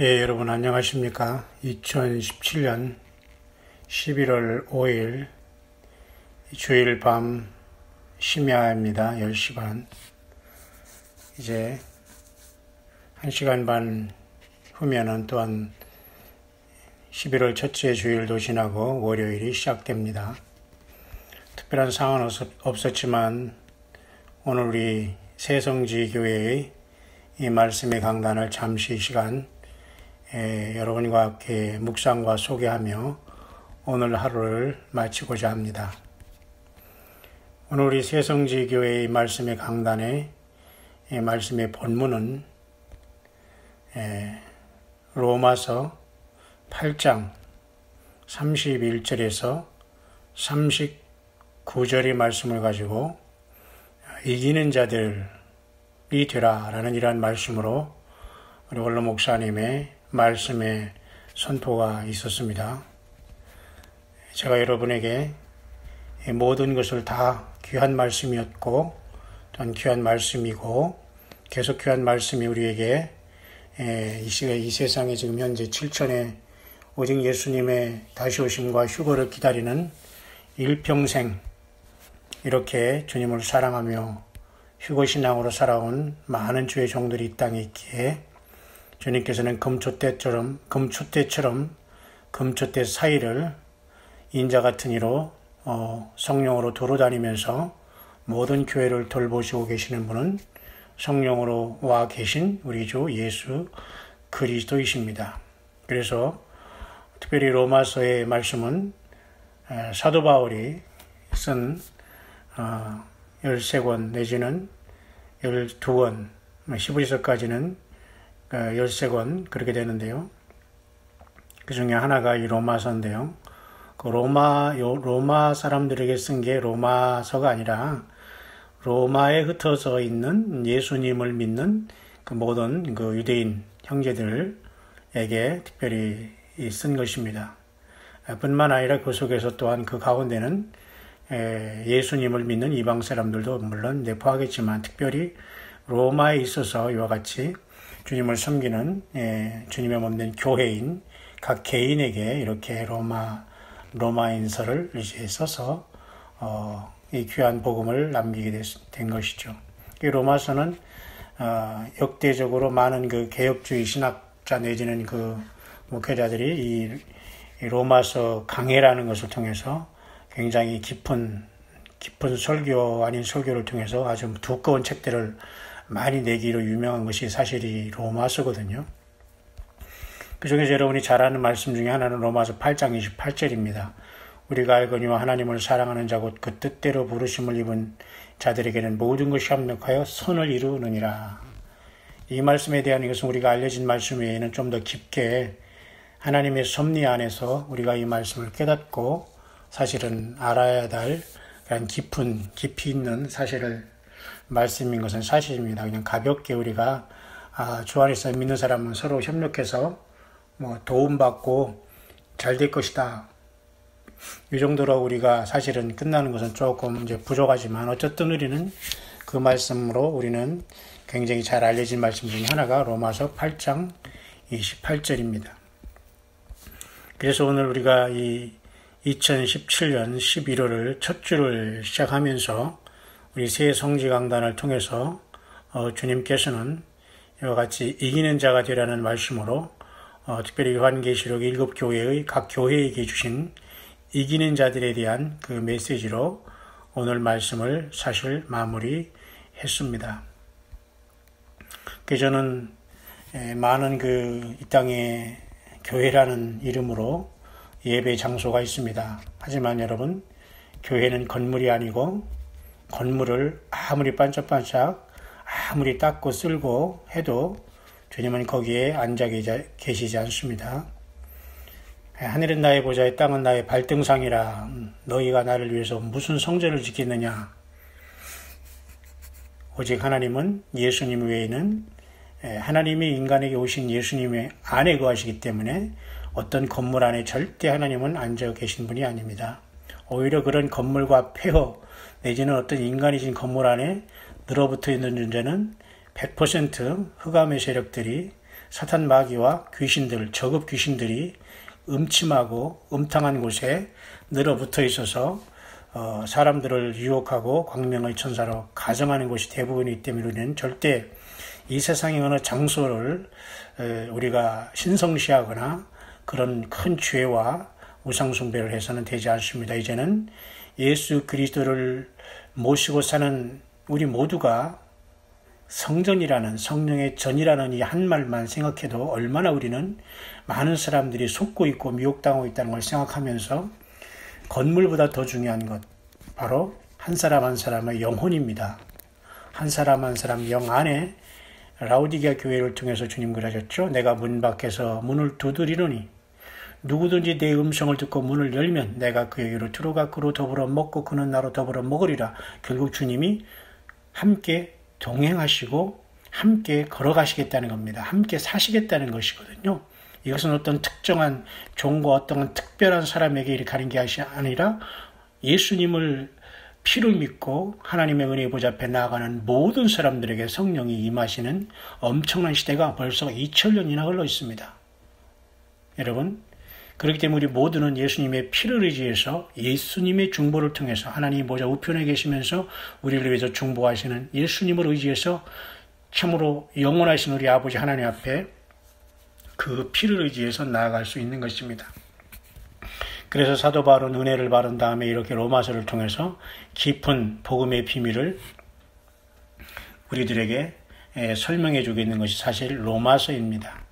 예, 여러분 안녕하십니까? 2017년 11월 5일 주일 밤 심야입니다. 10시 반. 이제 1시간 반 후면은 또한 11월 첫째 주일도 지나고 월요일이 시작됩니다. 특별한 상황은 없었지만 오늘 우리 새성지교회의 이 말씀의 강단을 잠시 시간 여러분과 함께 묵상과 소개하며 오늘 하루를 마치고자 합니다. 오늘 우리 새성지교회의 말씀의 강단의 말씀의 본문은 로마서 8장 31절에서 39절의 말씀을 가지고 이기는 자들이 되라 라는 이러한 말씀으로 우리 원로 목사님의 말씀의 선포가 있었습니다. 제가 여러분에게 모든 것을 다 귀한 말씀이었고 또한 귀한 말씀이고 계속 귀한 말씀이 우리에게 이 세상에 지금 현재 7천에 오직 예수님의 다시 오심과 휴거를 기다리는 일평생 이렇게 주님을 사랑하며 휴거신앙으로 살아온 많은 주의 종들이 이 땅에 있기에 주님께서는 금초대처럼 금초대 사이를 인자 같은 이로 성령으로 도로다니면서 모든 교회를 돌보시고 계시는 분은 성령으로 와 계신 우리 주 예수 그리스도이십니다. 그래서 특별히 로마서의 말씀은 사도 바울이 쓴 13권 내지는 12권, 15절까지는 13권 그렇게 되는데요. 그 중에 하나가 이 로마서인데요. 그 로마 사람들에게 쓴 게 로마서가 아니라 로마에 흩어져 있는 예수님을 믿는 그 모든 그 유대인 형제들에게 특별히 쓴 것입니다. 뿐만 아니라 그 속에서 또한 그 가운데는 예수님을 믿는 이방 사람들도 물론 내포하겠지만 특별히 로마에 있어서 이와 같이 주님을 섬기는 주님의 몸된 교회인 각 개인에게 이렇게 로마인서를 이제 써서 이 귀한 복음을 남기게 된 것이죠. 이 로마서는 역대적으로 많은 그 개혁주의 신학자 내지는 그 목회자들이 이 로마서 강해라는 것을 통해서 굉장히 깊은 설교 아닌 설교를 통해서 아주 두꺼운 책들을 많이 내기로 유명한 것이 사실이 로마서거든요. 그 중에서 여러분이 잘 아는 말씀 중에 하나는 로마서 8장 28절입니다. 우리가 알거니와 하나님을 사랑하는 자 곧 그 뜻대로 부르심을 입은 자들에게는 모든 것이 합력하여 선을 이루느니라. 이 말씀에 대한 이것은 우리가 알려진 말씀 외에는 좀 더 깊게 하나님의 섭리 안에서 우리가 이 말씀을 깨닫고 사실은 알아야 될 그런 깊이 있는 사실을 말씀인 것은 사실입니다. 그냥 가볍게 우리가 주 안에서 믿는 사람은 서로 협력해서 도움받고 잘 될 것이다. 이 정도로 우리가 사실은 끝나는 것은 조금 이제 부족하지만 어쨌든 우리는 그 말씀으로 우리는 굉장히 잘 알려진 말씀 중에 하나가 로마서 8장 28절입니다. 그래서 오늘 우리가 이 2017년 11월을 첫 주를 시작하면서 우리 새 성지 강단을 통해서 주님께서는 이와 같이 이기는 자가 되라는 말씀으로 특별히 요한계시록 7교회의 각 교회에게 주신 이기는 자들에 대한 그 메시지로 오늘 말씀을 사실 마무리했습니다. 그래서 저는 많은 이 땅에 교회라는 이름으로 예배 장소가 있습니다. 하지만 여러분, 교회는 건물이 아니고 건물을 아무리 반짝반짝 아무리 닦고 쓸고 해도 주님은 거기에 앉아 계시지 않습니다. 하늘은 나의 보좌에 땅은 나의 발등상이라 너희가 나를 위해서 무슨 성전을 짓겠느냐. 오직 하나님은 예수님 외에는 하나님이 인간에게 오신 예수님의 안에 거하시기 때문에 어떤 건물 안에 절대 하나님은 앉아 계신 분이 아닙니다. 오히려 그런 건물과 폐허 내지는 어떤 인간이신 건물 안에 늘어붙어 있는 존재는 100% 흑암의 세력들이 사탄 마귀와 귀신들, 저급 귀신들이 음침하고 음탕한 곳에 늘어붙어 있어서 사람들을 유혹하고 광명의 천사로 가정하는 곳이 대부분이기 때문에 우리는 절대 이 세상의 어느 장소를 우리가 신성시하거나 그런 큰 죄와 우상숭배를 해서는 되지 않습니다. 이제는 예수 그리스도를 모시고 사는 우리 모두가 성전이라는, 성령의 전이라는 이 한 말만 생각해도 얼마나 우리는 많은 사람들이 속고 있고 미혹당하고 있다는 걸 생각하면서 건물보다 더 중요한 것, 바로 한 사람 한 사람의 영혼입니다. 한 사람 한 사람 영 안에 라오디게아 교회를 통해서 주님 그러셨죠. 내가 문 밖에서 문을 두드리노니 누구든지 내 음성을 듣고 문을 열면 내가 그에게로 들어가 그로 더불어 먹고 그는 나로 더불어 먹으리라. 결국 주님이 함께 동행하시고 함께 걸어가시겠다는 겁니다. 함께 사시겠다는 것이거든요. 이것은 어떤 특정한 종과 어떤 특별한 사람에게 이렇게 가는 게 아니라 예수님을 피를 믿고 하나님의 은혜의 보좌 앞에 나아가는 모든 사람들에게 성령이 임하시는 엄청난 시대가 벌써 2000년이나 흘러 있습니다. 여러분, 그렇기 때문에 우리 모두는 예수님의 피를 의지해서 예수님의 중보를 통해서 하나님 보좌 우편에 계시면서 우리를 위해서 중보하시는 예수님을 의지해서 참으로 영원하신 우리 아버지 하나님 앞에 그 피를 의지해서 나아갈 수 있는 것입니다. 그래서 사도 바울은 은혜를 받은 다음에 이렇게 로마서를 통해서 깊은 복음의 비밀을 우리들에게 설명해 주고 있는 것이 사실 로마서입니다.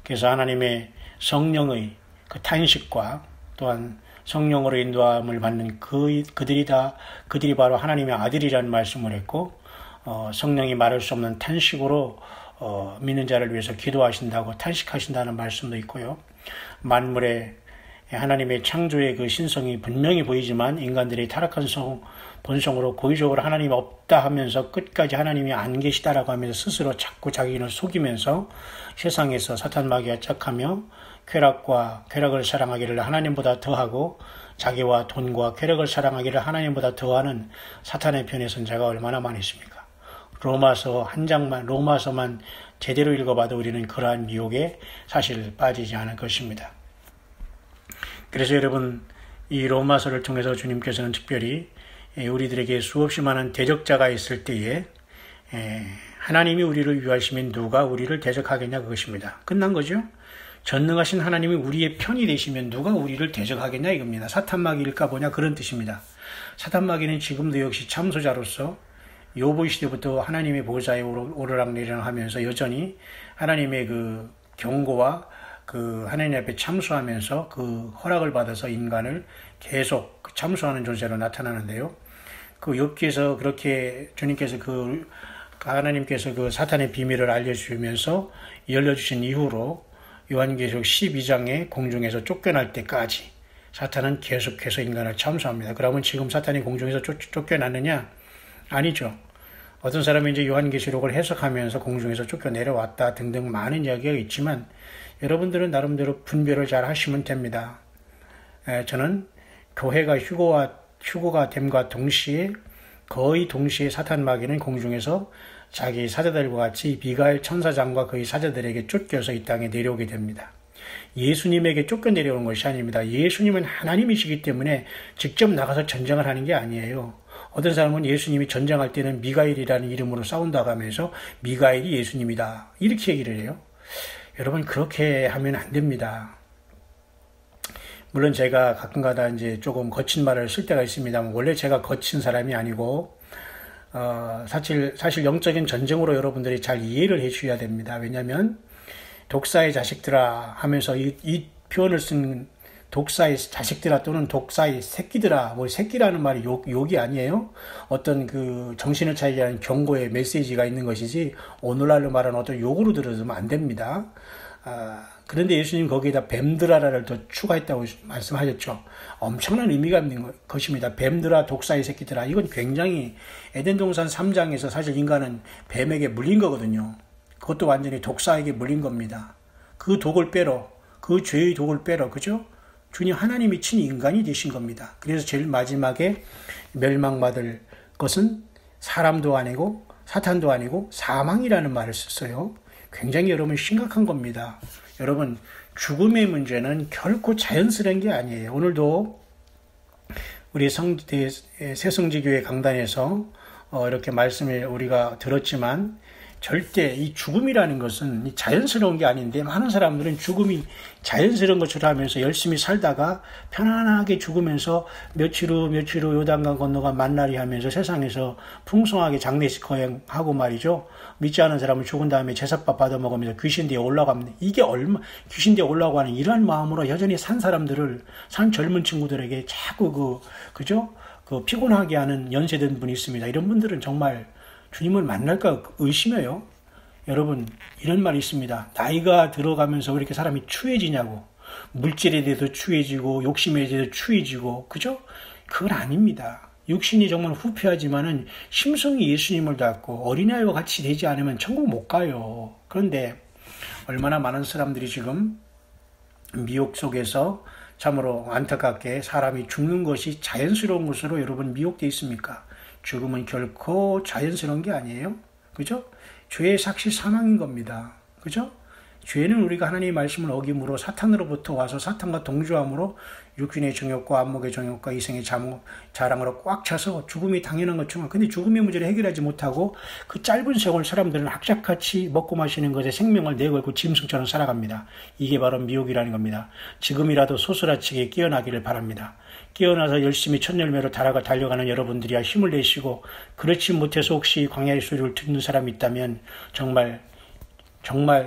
그래서 하나님의 성령의 그 탄식과 또한 성령으로 인도함을 받는 그들이 바로 하나님의 아들이라는 말씀을 했고, 성령이 말할 수 없는 탄식으로 믿는 자를 위해서 기도하신다고 탄식하신다는 말씀도 있고요. 만물의 하나님의 창조의 그 신성이 분명히 보이지만 인간들이 타락한 본성으로 고의적으로 하나님이 없다 하면서 끝까지 하나님이 안 계시다라고 하면서 스스로 자꾸 자기를 속이면서 세상에서 사탄 마귀가 짝하며 쾌락을 사랑하기를 하나님보다 더하고 자기와 돈과 쾌락을 사랑하기를 하나님보다 더하는 사탄의 편에 선 자가 얼마나 많이 있습니까? 로마서만 제대로 읽어봐도 우리는 그러한 미혹에 사실 빠지지 않을 것입니다. 그래서 여러분, 이 로마서를 통해서 주님께서는 특별히 우리들에게 수없이 많은 대적자가 있을 때에 하나님이 우리를 위하시면 누가 우리를 대적하겠냐, 그것입니다. 끝난 거죠. 전능하신 하나님이 우리의 편이 되시면 누가 우리를 대적하겠냐 이겁니다. 사탄마귀일까 보냐 그런 뜻입니다. 사탄마귀는 지금도 역시 참소자로서 욥의 시대부터 하나님의 보좌에 오르락내리락 하면서 여전히 하나님의 그 경고와 그 하나님 앞에 참소하면서 그 허락을 받아서 인간을 계속 참소하는 존재로 나타나는데요. 그 욥기에서 그렇게 주님께서 하나님께서 그 사탄의 비밀을 알려주면서 열려주신 이후로 요한계시록 12장에 공중에서 쫓겨날 때까지 사탄은 계속해서 인간을 참소합니다. 그러면 지금 사탄이 공중에서 쫓겨났느냐? 아니죠. 어떤 사람이 이제 요한계시록을 해석하면서 공중에서 쫓겨내려왔다 등등 많은 이야기가 있지만 여러분들은 나름대로 분별을 잘 하시면 됩니다. 저는 교회가 휴고가 됨과 동시에 거의 동시에 사탄 마귀는 공중에서 자기 사자들과 같이 미가엘 천사장과 그의 사자들에게 쫓겨서 이 땅에 내려오게 됩니다. 예수님에게 쫓겨 내려오는 것이 아닙니다. 예수님은 하나님이시기 때문에 직접 나가서 전쟁을 하는 게 아니에요. 어떤 사람은 예수님이 전쟁할 때는 미가엘이라는 이름으로 싸운다고 하면서 미가엘이 예수님이다 이렇게 얘기를 해요. 여러분, 그렇게 하면 안 됩니다. 물론 제가 가끔가다 이제 조금 거친 말을 쓸 때가 있습니다만 원래 제가 거친 사람이 아니고 사실 영적인 전쟁으로 여러분들이 잘 이해를 해 주셔야 됩니다. 왜냐하면 독사의 자식들아 하면서 이 표현을 쓴 독사의 자식들아 또는 독사의 새끼들아, 새끼라는 말이 욕이 아니에요. 어떤 그 정신을 차리게 하는 경고의 메시지가 있는 것이지 오늘날로 말하는 어떤 욕으로 들어서면 안 됩니다. 그런데 예수님 거기에다 뱀들아라를 더 추가했다고 말씀하셨죠. 엄청난 의미가 있는 것입니다. 뱀들아, 독사의 새끼들아. 이건 굉장히 에덴 동산 3장에서 사실 인간은 뱀에게 물린 거거든요. 그것도 완전히 독사에게 물린 겁니다. 그 독을 빼러, 그 죄의 독을 빼러, 그죠? 주님 하나님이 친히 인간이 되신 겁니다. 그래서 제일 마지막에 멸망받을 것은 사람도 아니고 사탄도 아니고 사망이라는 말을 썼어요. 굉장히 여러분 심각한 겁니다. 여러분, 죽음의 문제는 결코 자연스러운 게 아니에요. 오늘도 우리 새성지교회 강단에서 이렇게 말씀을 우리가 들었지만, 절대 이 죽음이라는 것은 자연스러운 게 아닌데, 많은 사람들은 죽음이 자연스러운 것처럼 하면서 열심히 살다가 편안하게 죽으면서 며칠 후 요단강 건너가 만나리 하면서 세상에서 풍성하게 장례식 거행하고 말이죠. 믿지 않은 사람은 죽은 다음에 제사밥 받아 먹으면서 귀신대에 올라갑니다. 이게 귀신대에 올라가고 하는 이러한 마음으로 여전히 산 사람들을, 산 젊은 친구들에게 자꾸 피곤하게 하는 연세된 분이 있습니다. 이런 분들은 정말 주님을 만날까 의심해요. 여러분, 이런 말이 있습니다. 나이가 들어가면서 왜 이렇게 사람이 추해지냐고. 물질에 대해서 추해지고 욕심에 대해서 추해지고, 그죠? 그건 아닙니다. 육신이 정말 후패하지만은 심성이 예수님을 닮고 어린아이와 같이 되지 않으면 천국 못 가요. 그런데 얼마나 많은 사람들이 지금 미혹 속에서 참으로 안타깝게 사람이 죽는 것이 자연스러운 것으로 여러분 미혹되어 있습니까? 죽음은 결코 자연스러운 게 아니에요. 그죠? 죄의 삭시 사망인 겁니다. 그죠? 죄는 우리가 하나님의 말씀을 어김으로 사탄으로부터 와서 사탄과 동조함으로 육신의 정욕과 안목의 정욕과 이생의 자랑으로 꽉 차서 죽음이 당연한 것처럼, 근데 죽음의 문제를 해결하지 못하고 그 짧은 세월 사람들은 악착같이 먹고 마시는 것에 생명을 내걸고 짐승처럼 살아갑니다. 이게 바로 미혹이라는 겁니다. 지금이라도 소스라치게 깨어나기를 바랍니다. 깨어나서 열심히 첫 열매로 달려가는 여러분들이야 힘을 내시고, 그렇지 못해서 혹시 광야의 소리를 듣는 사람이 있다면 정말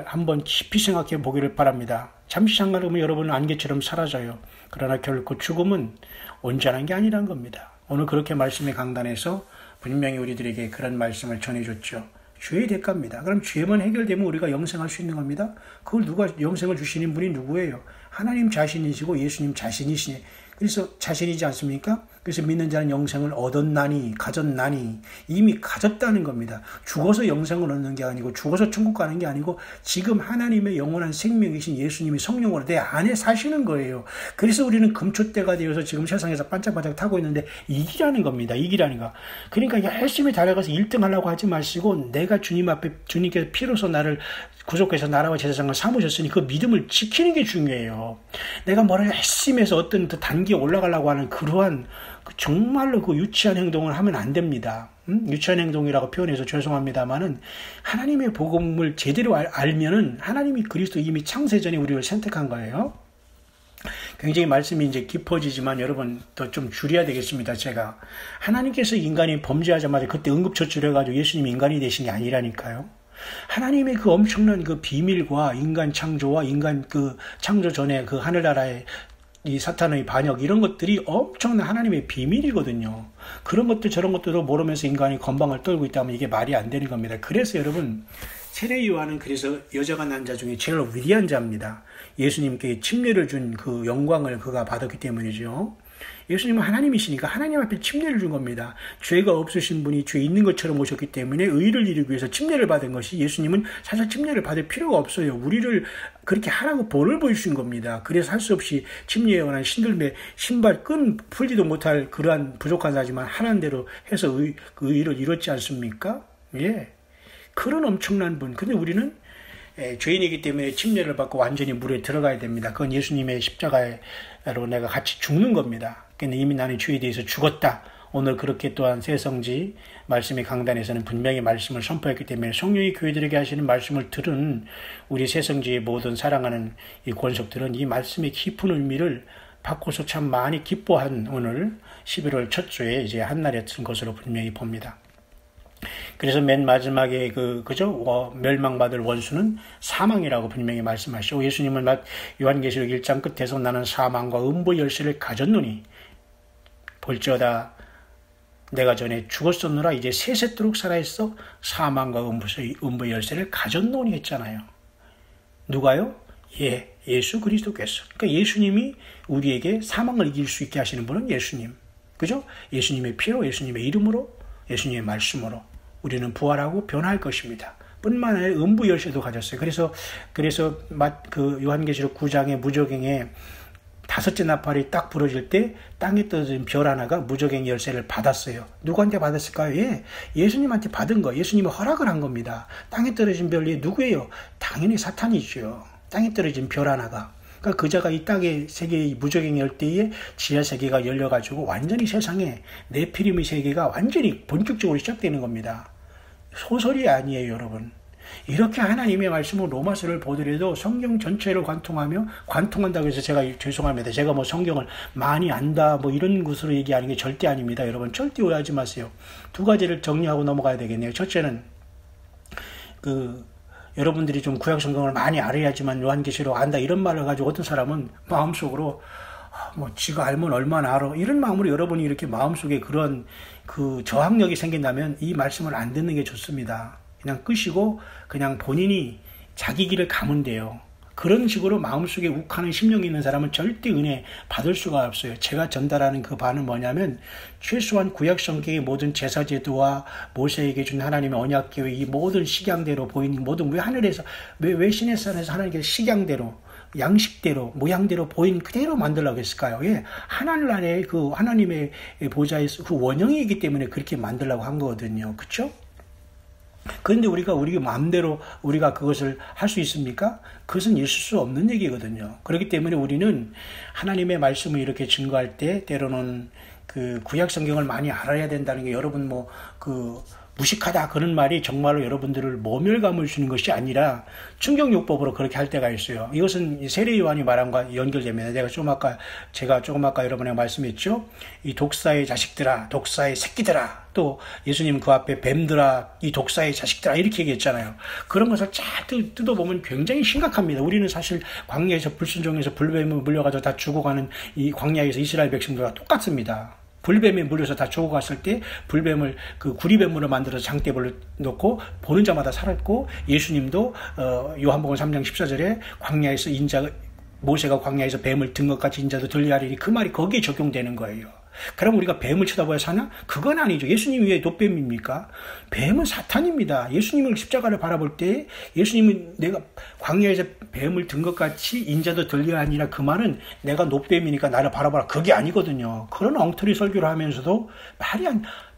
한번 깊이 생각해 보기를 바랍니다. 잠시 잠깐이면 여러분은 안개처럼 사라져요. 그러나 결코 죽음은 온전한 게 아니란 겁니다. 오늘 그렇게 말씀의 강단에서 분명히 우리들에게 그런 말씀을 전해줬죠. 죄의 대가입니다. 그럼 죄만 해결되면 우리가 영생할 수 있는 겁니다. 그걸 영생을 주시는 분이 누구예요? 하나님 자신이시고 예수님 자신이시네. 그래서 자신이지 않습니까? 그래서 믿는 자는 영생을 가졌나니 이미 가졌다는 겁니다. 죽어서 영생을 얻는 게 아니고, 죽어서 천국 가는 게 아니고, 지금 하나님의 영원한 생명이신 예수님이 성령으로 내 안에 사시는 거예요. 그래서 우리는 금초대가 되어서 지금 세상에서 반짝반짝 타고 있는데 이기라는 겁니다. 이기라는 거. 그러니까 열심히 달려가서 1등 하려고 하지 마시고, 내가 주님 앞에 주님께서 피로서 나를 구속해서 나라와 제사장을 삼으셨으니 그 믿음을 지키는 게 중요해요. 내가 뭐를 열심히 해서 어떤 단계에 올라가려고 하는 그러한 정말로 그 유치한 행동을 하면 안 됩니다. 유치한 행동이라고 표현해서 죄송합니다만은, 하나님의 복음을 제대로 알면은 하나님이 그리스도 이미 창세전에 우리를 선택한 거예요. 굉장히 말씀이 이제 깊어지지만 여러분 더 좀 줄여야 되겠습니다. 제가 하나님께서 인간이 범죄하자마자 그때 응급처치를 해가지고 예수님이 인간이 되신 게 아니라니까요. 하나님의 그 엄청난 그 비밀과 인간 창조와 인간 그 창조 전에 그 하늘나라의 이 사탄의 반역, 이런 것들이 엄청난 하나님의 비밀이거든요. 그런 것들 저런 것들도 모르면서 인간이 건방을 떨고 있다면 이게 말이 안 되는 겁니다. 그래서 여러분, 세례 요한은 그래서 여자가 난 자 중에 제일 위대한 자입니다. 예수님께 침례를 준 그 영광을 그가 받았기 때문이죠. 예수님은 하나님이시니까 하나님 앞에 침례를 준 겁니다. 죄가 없으신 분이 죄 있는 것처럼 오셨기 때문에 의를 이루기 위해서 침례를 받은 것이, 예수님은 사실 침례를 받을 필요가 없어요. 우리를 그렇게 하라고 본을 보여주신 겁니다. 그래서 할 수 없이 침례에 관한 신들매 신발 끈 풀지도 못할 그러한 부족한 자지만 하라는 대로 해서 그 의를 이뤘지 않습니까? 예, 그런 엄청난 분. 근데 우리는 죄인이기 때문에 침례를 받고 완전히 물에 들어가야 됩니다. 그건 예수님의 십자가로 내가 같이 죽는 겁니다. 근데 이미 나는 죄에 대해서 죽었다. 오늘 그렇게 또한 새성지 말씀의 강단에서는 분명히 말씀을 선포했기 때문에 성령이 교회들에게 하시는 말씀을 들은 우리 새성지의 모든 사랑하는 이 권속들은 이 말씀의 깊은 의미를 받고서 참 많이 기뻐한 오늘 11월 첫 주에 이제 한날이었던 것으로 분명히 봅니다. 그래서 맨 마지막에 멸망받을 원수는 사망이라고 분명히 말씀하시고, 예수님은 요한계시록 1장 끝에서 나는 사망과 음부 열쇠를 가졌노니 볼지어다 내가 전에 죽었었노라 이제 세세토록 살아있어 사망과 음부 열쇠를 가졌노니 했잖아요. 누가요? 예수 그리스도께서. 그러니까 예수님이 우리에게 사망을 이길 수 있게 하시는 분은 예수님. 그죠? 예수님의 피로, 예수님의 이름으로, 예수님의 말씀으로 우리는 부활하고 변화할 것입니다. 뿐만 아니라 음부 열쇠도 가졌어요. 그래서 그 요한계시록 9장의 무저갱에 5째 나팔이 딱 부러질 때 땅에 떨어진 별 하나가 무저갱 열쇠를 받았어요. 누구한테 받았을까요? 예수님한테 받은 거. 예수님이 허락을 한 겁니다. 땅에 떨어진 별이 누구예요? 다 당연히 사탄이죠. 땅에 떨어진 별 하나가. 그러니까 그자가 이 땅의 세계의 무적행 열대에 지하 세계가 열려가지고 완전히 세상에 네피림의 세계가 완전히 본격적으로 시작되는 겁니다. 소설이 아니에요, 여러분. 이렇게 하나님의 말씀을 로마서를 보더라도 성경 전체를 관통한다고 해서 제가 죄송합니다. 제가 뭐 성경을 많이 안다 뭐 이런 것으로 얘기하는 게 절대 아닙니다. 여러분 절대 오해하지 마세요. 두 가지를 정리하고 넘어가야 되겠네요. 첫째는 여러분들이 좀 구약 성경을 많이 알아야지만 요한계시록 안다 이런 말을 가지고 어떤 사람은 마음속으로 뭐 지가 알면 얼마나 알아 이런 마음으로 여러분이 이렇게 마음속에 그런 저항력이 생긴다면 이 말씀을 안 듣는 게 좋습니다. 그냥 끄시고 그냥 본인이 자기 길을 가면 돼요. 그런 식으로 마음속에 욱하는 심령이 있는 사람은 절대 은혜 받을 수가 없어요. 제가 전달하는 그 바는 뭐냐면 최소한 구약 성경의 모든 제사제도와 모세에게 준 하나님의 언약궤의 이 모든 식양대로 보이는 모든 왜 하늘에서 왜 신의 산에서 하나님께서 식양대로 양식대로 모양대로 보인 그대로 만들라고 했을까요? 예, 하늘 안에 그 하나님의 보좌에서 그 원형이기 때문에 그렇게 만들라고 한 거거든요. 그렇죠? 그런데 우리 마음대로 우리가 그것을 할 수 있습니까? 그것은 있을 수 없는 얘기거든요. 그렇기 때문에 우리는 하나님의 말씀을 이렇게 증거할 때 때로는 그 구약 성경을 많이 알아야 된다는 게 여러분 무식하다 그런 말이 정말로 여러분들을 모멸감을 주는 것이 아니라 충격요법으로 그렇게 할 때가 있어요. 이것은 세례 요한이 말한 것과 연결됩니다. 제가 조금 아까 여러분에게 말씀했죠. 이 독사의 자식들아, 독사의 새끼들아, 또 예수님 그 앞에 뱀들아, 이 독사의 자식들아 이렇게 얘기했잖아요. 그런 것을 쫙 뜯어보면 굉장히 심각합니다. 우리는 사실 광야에서 불순종해서 불뱀에 물려가지고 다 죽어가는 이 광야에서 이스라엘 백성들과 똑같습니다. 불뱀에 물려서 다 죽어갔을 때 불뱀을 그 구리뱀으로 만들어서 장대벌로 넣고 보는 자마다 살았고 예수님도 요한복음 3장 14절에 광야에서 모세가 광야에서 뱀을 든 것 같이 인자도 들리하리니 그 말이 거기에 적용되는 거예요. 그럼 우리가 뱀을 쳐다봐야 사나? 그건 아니죠. 예수님이 왜 노뱀입니까? 뱀은 사탄입니다. 예수님을 십자가를 바라볼 때 예수님은 내가 광야에서 뱀을 든 것 같이 인자도 들려하니라 그 말은 내가 노뱀이니까 나를 바라봐라. 그게 아니거든요. 그런 엉터리 설교를 하면서도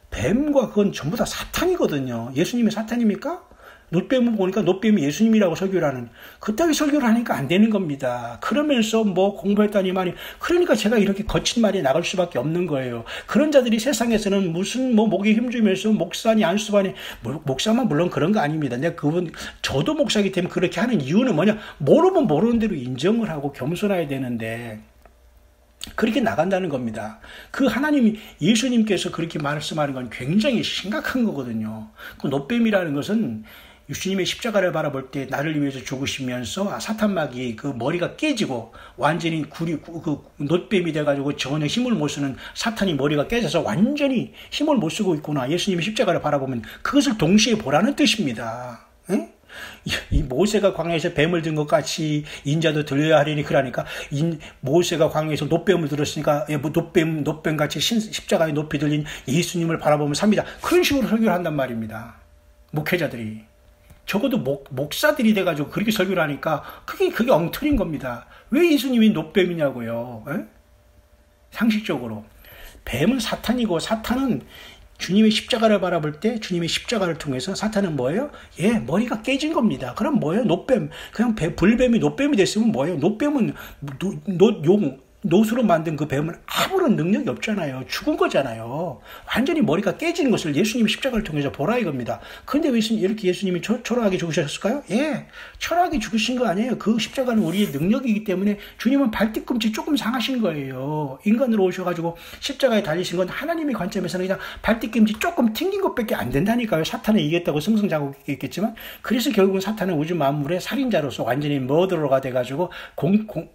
뱀과 그건 전부 다 사탄이거든요. 예수님이 사탄입니까? 노뱀을 보니까 노뱀이 예수님이라고 설교를 하는 그따위 설교를 하니까 안 되는 겁니다. 그러면서 뭐 공부했다니만이 그러니까 제가 이렇게 거친 말이 나갈 수밖에 없는 거예요. 그런 자들이 세상에서는 무슨 목에 힘주면서 목사니 안수반이 목사만 물론 그런 거 아닙니다. 저도 목사이기 때문에 그렇게 하는 이유는 뭐냐? 모르면 모르는 대로 인정을 하고 겸손해야 되는데 그렇게 나간다는 겁니다. 그 하나님이 예수님께서 그렇게 말씀하는 건 굉장히 심각한 거거든요. 그 노뱀이라는 것은 예수님의 십자가를 바라볼 때 나를 위해서 죽으시면서 사탄마귀의 그 머리가 깨지고 완전히 노뱀이 돼가지고 전혀 힘을 못 쓰는 사탄이 머리가 깨져서 완전히 힘을 못 쓰고 있구나. 예수님의 십자가를 바라보면 그것을 동시에 보라는 뜻입니다. 에? 이 모세가 광야에서 뱀을 든 것 같이 인자도 들려야 하리니 그러니까 모세가 광야에서 노뱀을 들었으니까 노뱀같이 십자가에 높이 들린 예수님을 바라보면 삽니다. 그런 식으로 설교를 한단 말입니다. 목회자들이. 적어도 목사들이 돼가지고 그렇게 설교를 하니까 그게 엉터리인 겁니다. 왜 예수님이 노뱀이냐고요. 에? 상식적으로. 뱀은 사탄이고 사탄은 주님의 십자가를 바라볼 때 주님의 십자가를 통해서 사탄은 뭐예요? 예, 머리가 깨진 겁니다. 그럼 뭐예요? 노뱀. 그냥 불뱀이 노뱀이 됐으면 뭐예요? 노뱀은 노수로 만든 그 뱀은 아무런 능력이 없잖아요. 죽은 거잖아요. 완전히 머리가 깨지는 것을 예수님이 십자가를 통해서 보라 이겁니다. 그런데 왜 이렇게 예수님이 초라하게 죽으셨을까요? 예, 초라하게 죽으신 거 아니에요. 그 십자가는 우리의 능력이기 때문에 주님은 발뒤꿈치 조금 상하신 거예요. 인간으로 오셔가지고 십자가에 달리신 건 하나님의 관점에서는 그냥 발뒤꿈치 조금 튕긴 것밖에 안 된다니까요. 사탄을 이겼다고 승승장구했겠지만 그래서 결국은 사탄은 우주 만물의 살인자로서 완전히 머더러가 돼가지고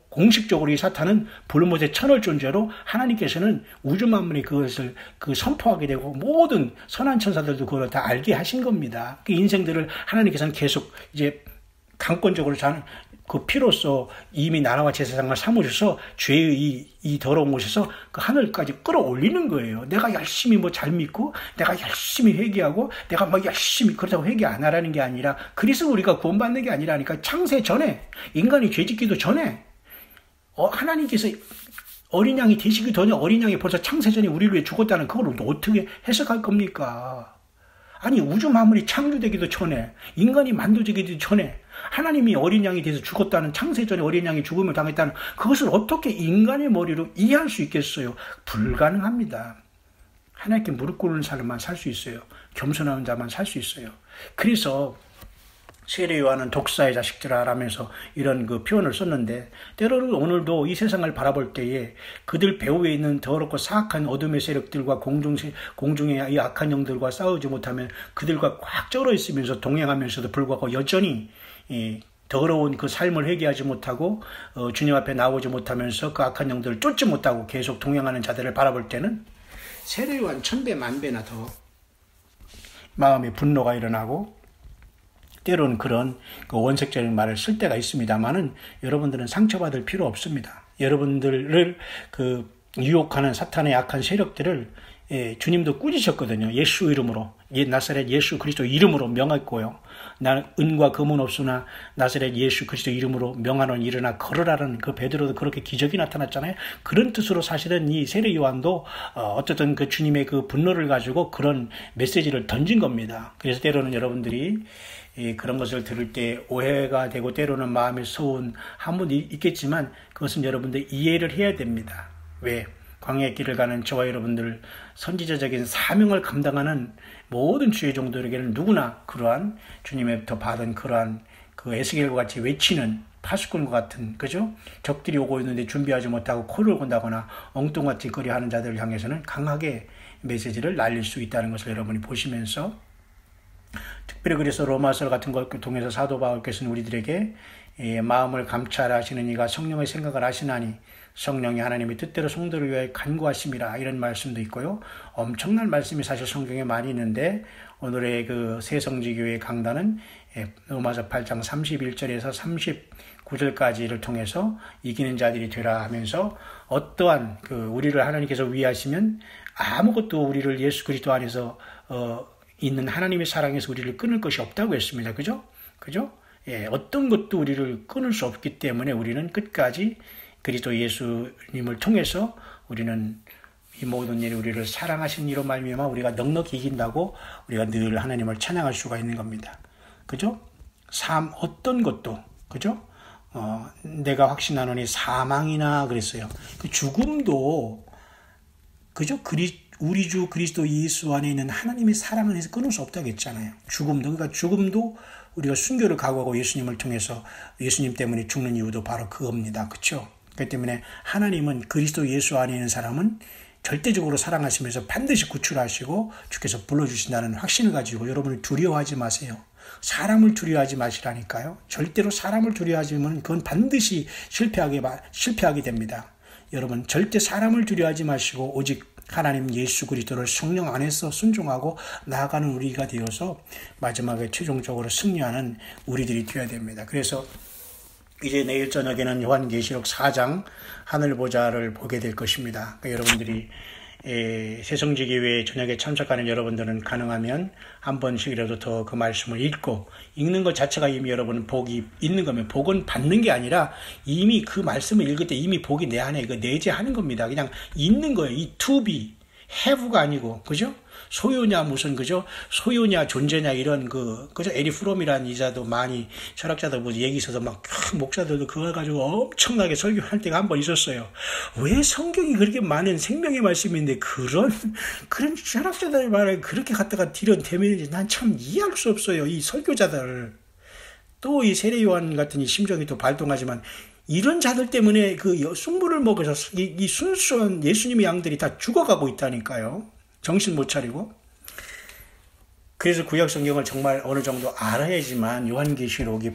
공식적으로 이 사탄은 불못의 천월 존재로 하나님께서는 우주 만물이 그것을 선포하게 되고 모든 선한 천사들도 그걸 다 알게 하신 겁니다. 그 인생들을 하나님께서는 계속 이제 강권적으로 그 피로써 이미 나라와 제사장을 삼으셔서 죄의 이 더러운 곳에서 그 하늘까지 끌어올리는 거예요. 내가 열심히 잘 믿고 내가 열심히 회개하고 내가 열심히 그렇다고 회개 안 하라는 게 아니라 그래서 우리가 구원받는 게 아니라니까. 창세 전에 인간이 죄짓기도 전에 하나님께서 어린 양이 되시기 전에 어린 양이 벌써 창세 전에 우리를 위해 죽었다는 그걸 어떻게 해석할 겁니까? 아니 우주 만물이 창조되기도 전에 인간이 만들어지기도 전에 하나님이 어린 양이 돼서 죽었다는 창세전에 어린 양이 죽음을 당했다는 그것을 어떻게 인간의 머리로 이해할 수 있겠어요? 불가능합니다. 하나님께 무릎 꿇는 사람만 살 수 있어요. 겸손한 자만 살 수 있어요. 그래서 세례 요한은 독사의 자식들아 라면서 이런 그 표현을 썼는데 때로는 오늘도 이 세상을 바라볼 때에 그들 배후에 있는 더럽고 사악한 어둠의 세력들과 공중의 이 악한 영들과 싸우지 못하면 그들과 꽉 쩔어 있으면서 동행하면서도 불구하고 여전히 더러운 그 삶을 회개하지 못하고 주님 앞에 나오지 못하면서 그 악한 영들을 쫓지 못하고 계속 동행하는 자들을 바라볼 때는 세례 요한 1000배 만배나 더 마음에 분노가 일어나고 때로는 그런 그 원색적인 말을 쓸 때가 있습니다만은 여러분들은 상처받을 필요 없습니다. 여러분들을 그 유혹하는 사탄의 악한 세력들을 주님도 꾸짖으셨거든요. 예수 이름으로, 나사렛 예수 그리스도 이름으로 명했고요. 나는 은과 금은 없으나 나사렛 예수 그리스도 이름으로 명하노니 일어나 걸으라는 그 베드로도 그렇게 기적이 나타났잖아요. 그런 뜻으로 사실은 이 세례 요한도 어쨌든 그 주님의 그 분노를 가지고 그런 메시지를 던진 겁니다. 그래서 때로는 여러분들이 그런 것을 들을 때 오해가 되고 때로는 마음에 서운 한 분 있겠지만 그것은 여러분들 이해를 해야 됩니다. 왜? 광야의 길을 가는 저와 여러분들 선지자적인 사명을 감당하는 모든 주의 종들에게는 누구나 그러한 주님의부터 받은 그러한 그 에스겔과 같이 외치는 파수꾼과 같은 그죠? 적들이 오고 있는데 준비하지 못하고 코를 건다거나 엉뚱같이 거리하는 자들을 향해서는 강하게 메시지를 날릴 수 있다는 것을 여러분이 보시면서 특별히 그래서 로마서 같은 걸 통해서 사도 바울께서는 우리들에게 마음을 감찰하시는 이가 성령의 생각을 하시나니 성령이 하나님의 뜻대로 성도를 위하여 간구하심이라 이런 말씀도 있고요. 엄청난 말씀이 사실 성경에 많이 있는데 오늘의 그 새성지교회 강단은 로마서 8장 31절에서 39절까지를 통해서 이기는 자들이 되라 하면서 어떠한 그 우리를 하나님께서 위하시면 아무것도 우리를 예수 그리스도 안에서 있는 하나님의 사랑에서 우리를 끊을 것이 없다고 했습니다. 그죠? 어떤 것도 우리를 끊을 수 없기 때문에 우리는 끝까지 그리스도 예수님을 통해서 우리는 이 모든 일이 우리를 사랑하신 이로 말미암아 우리가 넉넉히 이긴다고 우리가 늘 하나님을 찬양할 수가 있는 겁니다. 그죠? 어떤 것도 그죠? 내가 확신하노니 사망이나 그랬어요. 그 죽음도 그죠? 우리 주 그리스도 예수 안에 있는 하나님의 사랑 안에서 끊을 수 없다고 했잖아요. 그러니까 죽음도 우리가 순교를 각오하고 예수님을 통해서 예수님 때문에 죽는 이유도 바로 그겁니다. 그렇죠? 그렇기 때문에 하나님은 그리스도 예수 안에 있는 사람은 절대적으로 사랑하시면서 반드시 구출하시고 주께서 불러주신다는 확신을 가지고 여러분을 두려워하지 마세요. 사람을 두려워하지 마시라니까요. 절대로 사람을 두려워하지면 그건 반드시 실패하게 됩니다. 여러분 절대 사람을 두려워하지 마시고 오직 하나님 예수 그리스도를 성령 안에서 순종하고 나아가는 우리가 되어서 마지막에 최종적으로 승리하는 우리들이 되어야 됩니다. 그래서 이제 내일 저녁에는 요한계시록 4장 하늘보좌를 보게 될 것입니다. 그러니까 여러분들이 새성지교회 저녁에 참석하는 여러분들은 가능하면 한 번씩이라도 더 그 말씀을 읽는 것 자체가 이미 여러분은 복이 있는 거면 복은 받는 게 아니라 이미 그 말씀을 읽을 때 이미 복이 내 안에 내재하는 겁니다. 그냥 있는 거예요. 이 to be, have가 아니고 그죠? 소유냐 무슨 그죠? 소유냐 존재냐 이런 그죠? 에리 프롬이라는 이자도 많이 철학자들 얘기 있어서 막 목사들도 그걸 가지고 엄청나게 설교할 때가 한 번 있었어요. 왜 성경이 그렇게 많은 생명의 말씀인데 그런 철학자들의 말을 그렇게 갖다가 들여대면는지 난 참 이해할 수 없어요. 이 설교자들 또 이 세례 요한 같은 이 심정이 또 발동하지만 이런 자들 때문에 그 순물을 먹어서 이 순수한 예수님의 양들이 다 죽어가고 있다니까요. 정신 못 차리고. 그래서 구약 성경을 정말 어느 정도 알아야지만 요한계시록이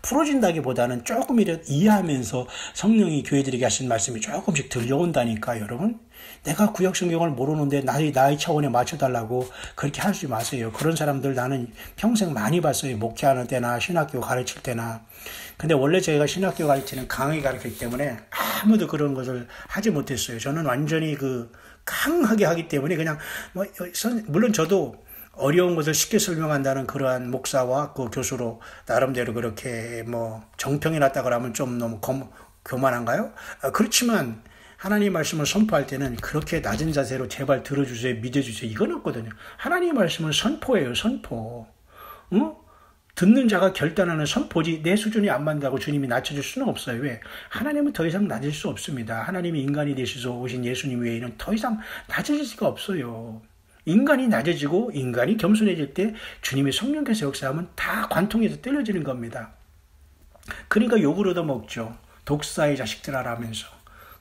풀어진다기보다는 조금이라도 이해하면서 성령이 교회들에게 하신 말씀이 조금씩 들려온다니까 여러분. 내가 구약 성경을 모르는데 나의 차원에 맞춰달라고 그렇게 하지 마세요. 그런 사람들 나는 평생 많이 봤어요. 목회하는 때나 신학교 가르칠 때나. 근데 원래 저희가 신학교 가르치는 강의 가르치기 때문에 아무도 그런 것을 하지 못했어요. 저는 완전히 강하게 하기 때문에 그냥 물론 저도 어려운 것을 쉽게 설명한다는 그러한 목사와 그 교수로 나름대로 그렇게 정평이 났다 그러면 좀 너무 교만한가요? 그렇지만 하나님 말씀을 선포할 때는 그렇게 낮은 자세로 제발 들어주세요, 믿어주세요, 이건 없거든요. 하나님 말씀은 선포예요, 선포. 듣는 자가 결단하는 선포지 내 수준이 안 맞다고 주님이 낮춰줄 수는 없어요. 왜? 하나님은 더 이상 낮을 수 없습니다. 하나님이 인간이 되셔서 오신 예수님 외에는 더 이상 낮아질 수가 없어요. 인간이 낮아지고 인간이 겸손해질 때 주님의 성령께서 역사하면 다 관통해서 떨어지는 겁니다. 그러니까 욕을 얻어먹죠. 독사의 자식들아 라면서.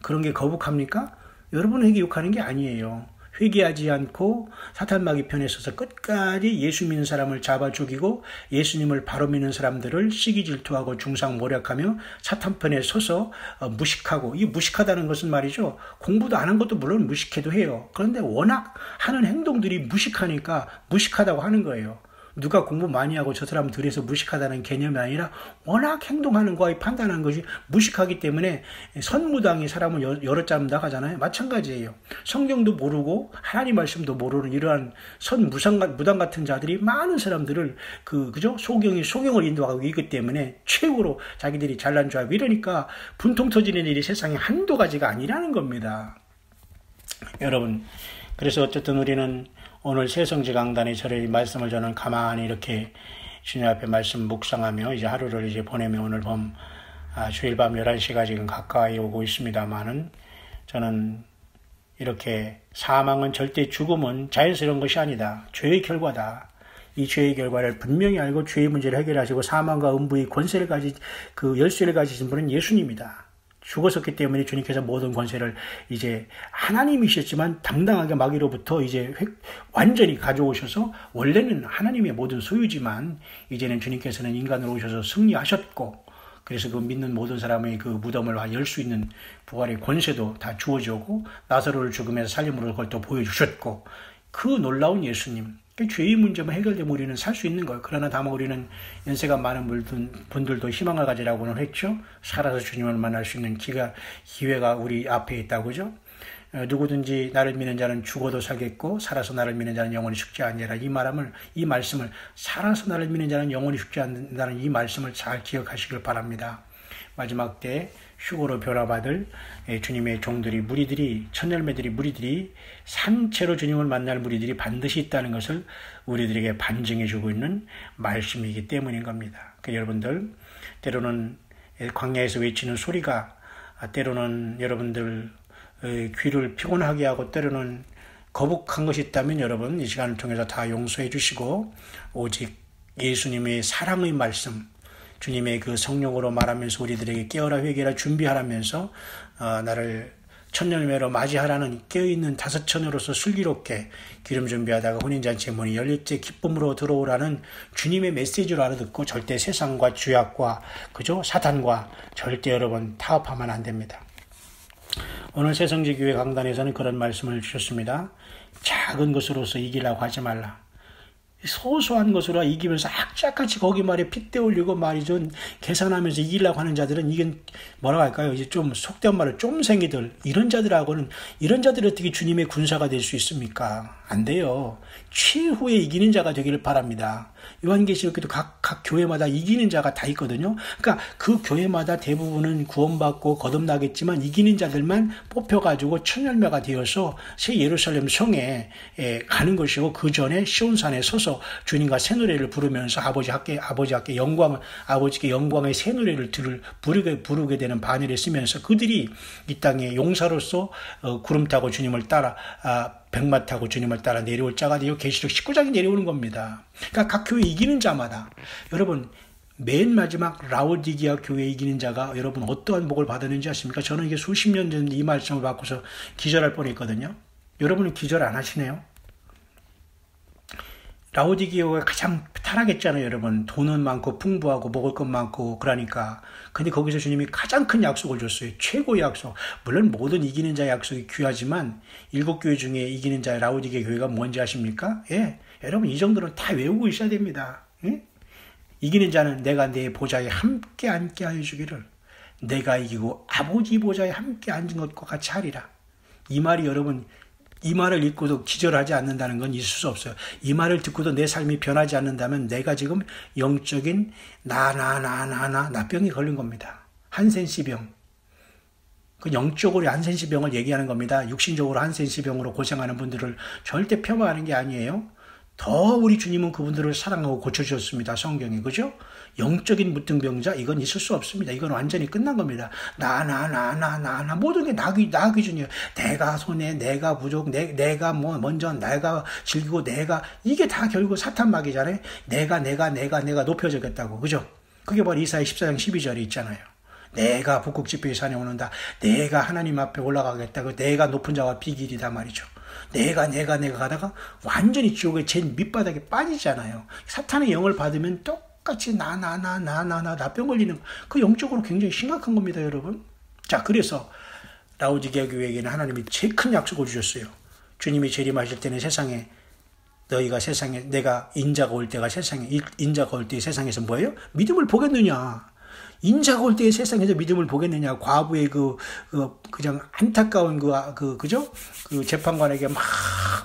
그런 게 거북합니까? 여러분에게 욕하는 게 아니에요. 회개하지 않고 사탄마귀 편에 서서 끝까지 예수 믿는 사람을 잡아 죽이고 예수님을 바로 믿는 사람들을 시기 질투하고 중상모략하며 사탄 편에 서서 무식하고, 이 무식하다는 것은 말이죠, 공부도 안 한 것도 물론 무식해도 해요. 그런데 워낙 하는 행동들이 무식하니까 무식하다고 하는 거예요. 누가 공부 많이 하고 저 사람 들에서 무식하다는 개념이 아니라 워낙 행동하는 거에 판단하는 것이 무식하기 때문에 선무당이 사람을 여러 짬 나가잖아요. 마찬가지예요. 성경도 모르고 하나님 말씀도 모르는 이러한 무당 같은 자들이 많은 사람들을 그죠? 소경을 인도하고 있기 때문에 최고로 자기들이 잘난 줄 알고 이러니까 분통 터지는 일이 세상에 한두 가지가 아니라는 겁니다. 여러분, 그래서 어쨌든 우리는 오늘 새성지 강단에 저를 말씀을 저는 가만히 이렇게 주님 앞에 말씀 묵상하며 이제 하루를 이제 보내며 오늘 주일 밤 11시가 지금 가까이 오고 있습니다만은 저는 이렇게 사망은 절대 죽음은 자연스러운 것이 아니다. 죄의 결과다. 이 죄의 결과를 분명히 알고 죄의 문제를 해결하시고 사망과 음부의 권세를 열쇠를 가지신 분은 예수님이다. 죽었었기 때문에 주님께서 모든 권세를 이제 하나님이셨지만 당당하게 마귀로부터 이제 완전히 가져오셔서 원래는 하나님의 모든 소유지만 이제는 주님께서는 인간으로 오셔서 승리하셨고 그래서 그 믿는 모든 사람의 그 무덤을 열 수 있는 부활의 권세도 다 주어지고 나사로를 죽음에서 살림으로 그걸 또 보여주셨고 그 놀라운 예수님, 죄의 문제만 해결되면 우리는 살 수 있는 거예요. 그러나 다만 우리는 연세가 많은 분들도 희망을 가지라고는 했죠. 살아서 주님을 만날 수 있는 기회가 우리 앞에 있다고 그죠? 누구든지 나를 믿는 자는 죽어도 살겠고 살아서 나를 믿는 자는 영원히 죽지 않으리라. 이 말씀을 살아서 나를 믿는 자는 영원히 죽지 않는다는 이 말씀을 잘 기억하시길 바랍니다. 마지막 때 휴거로 변화받을 주님의 종들이 무리들이 산채로 주님을 만날 무리들이 반드시 있다는 것을 우리들에게 반증해 주고 있는 말씀이기 때문인 겁니다. 여러분들 때로는 광야에서 외치는 소리가 때로는 여러분들 귀를 피곤하게 하고 때로는 거북한 것이 있다면 여러분 이 시간을 통해서 다 용서해 주시고 오직 예수님의 사랑의 말씀 주님의 그 성령으로 말하면서 우리들에게 깨어라 회개라 준비하라면서 나를 천년매로 맞이하라는 깨어있는 다섯처녀로서 슬기롭게 기름 준비하다가 혼인잔치 문이 열릴때 기쁨으로 들어오라는 주님의 메시지로 알아듣고 절대 세상과 죄악과 그죠? 사탄과 절대 여러분 타협하면 안 됩니다. 오늘 새성지교회 강단에서는 그런 말씀을 주셨습니다. 작은 것으로서 이기려고 하지 말라. 소소한 것으로 이기면서 악착같이 거기 말에 핏대 올리고 말이죠. 계산하면서 이기려고 하는 자들은 이게 뭐라고 할까요? 이제 좀 속된 말로 쫌생이들 이런 자들하고는 이런 자들이 어떻게 주님의 군사가 될 수 있습니까? 안 돼요. 최후의 이기는 자가 되기를 바랍니다. 요한계시록에도 각 교회마다 이기는 자가 다 있거든요. 그러니까 그 교회마다 대부분은 구원받고 거듭나겠지만 이기는 자들만 뽑혀가지고 천열매가 되어서 새 예루살렘 성에 가는 것이고 그 전에 시온산에 서서 주님과 새 노래를 부르면서 아버지께 영광의 새 노래를 부르게 되는 반열에 쓰면서 그들이 이 땅에 용사로서 구름 타고 주님을 따라 백마 타고 주님을 따라 내려올 자가 되어 계시록 19장이 내려오는 겁니다. 그러니까 각 교회 이기는 자마다 여러분 맨 마지막 라오디게아 교회 이기는 자가 여러분 어떠한 복을 받았는지 아십니까? 저는 이게 수십 년 전 이 말씀을 받고서 기절할 뻔했거든요. 여러분은 기절 안 하시네요? 라오디게아가 가장 타락했잖아요, 여러분. 돈은 많고 풍부하고 먹을 것 많고 그러니까. 근데 거기서 주님이 가장 큰 약속을 줬어요. 최고의 약속. 물론 모든 이기는 자의 약속이 귀하지만 7교회 중에 이기는 자의 라오디게아 교회가 뭔지 아십니까? 예, 여러분 이 정도는 다 외우고 있어야 됩니다. 예? 이기는 자는 내가 내 보좌에 함께 앉게 하여 주기를 내가 이기고 아버지 보좌에 함께 앉은 것과 같이 하리라. 이 말이 여러분 이 말을 읽고도 기절하지 않는다는 건 있을 수 없어요. 이 말을 듣고도 내 삶이 변하지 않는다면 내가 지금 영적인 나병이 걸린 겁니다. 한센시병. 그 영적으로 한센시병을 얘기하는 겁니다. 육신적으로 한센시병으로 고생하는 분들을 절대 폄하하는 게 아니에요. 더 우리 주님은 그분들을 사랑하고 고쳐주셨습니다. 성경에. 그죠? 영적인 무등병자, 이건 있을 수 없습니다. 이건 완전히 끝난 겁니다. 나. 모든 게 나 기준이에요. 내가 손해, 내가 부족, 내가 먼저, 내가 즐기고, 이게 다 결국 사탄막이잖아요. 내가 높여주겠다고. 그죠? 그게 바로 이사야 14장 12절에 있잖아요. 내가 북극 지폐의 산에 오는다. 내가 하나님 앞에 올라가겠다고. 내가 높은 자와 비길이다 말이죠. 내가 가다가 완전히 지옥의 제 밑바닥에 빠지잖아요. 사탄의 영을 받으면 똑같이 나병 걸리는 그 영적으로 굉장히 심각한 겁니다, 여러분. 자, 그래서 라오디게아 교회에게는 하나님이 제일 큰 약속을 주셨어요. 주님이 재림하실 때는 세상에 내가 인자가 올 때가 인자가 올 때 세상에서 뭐예요? 믿음을 보겠느냐? 인자가 올 때의 세상에서 믿음을 보겠느냐? 과부의 그냥 안타까운 그죠? 그 재판관에게 막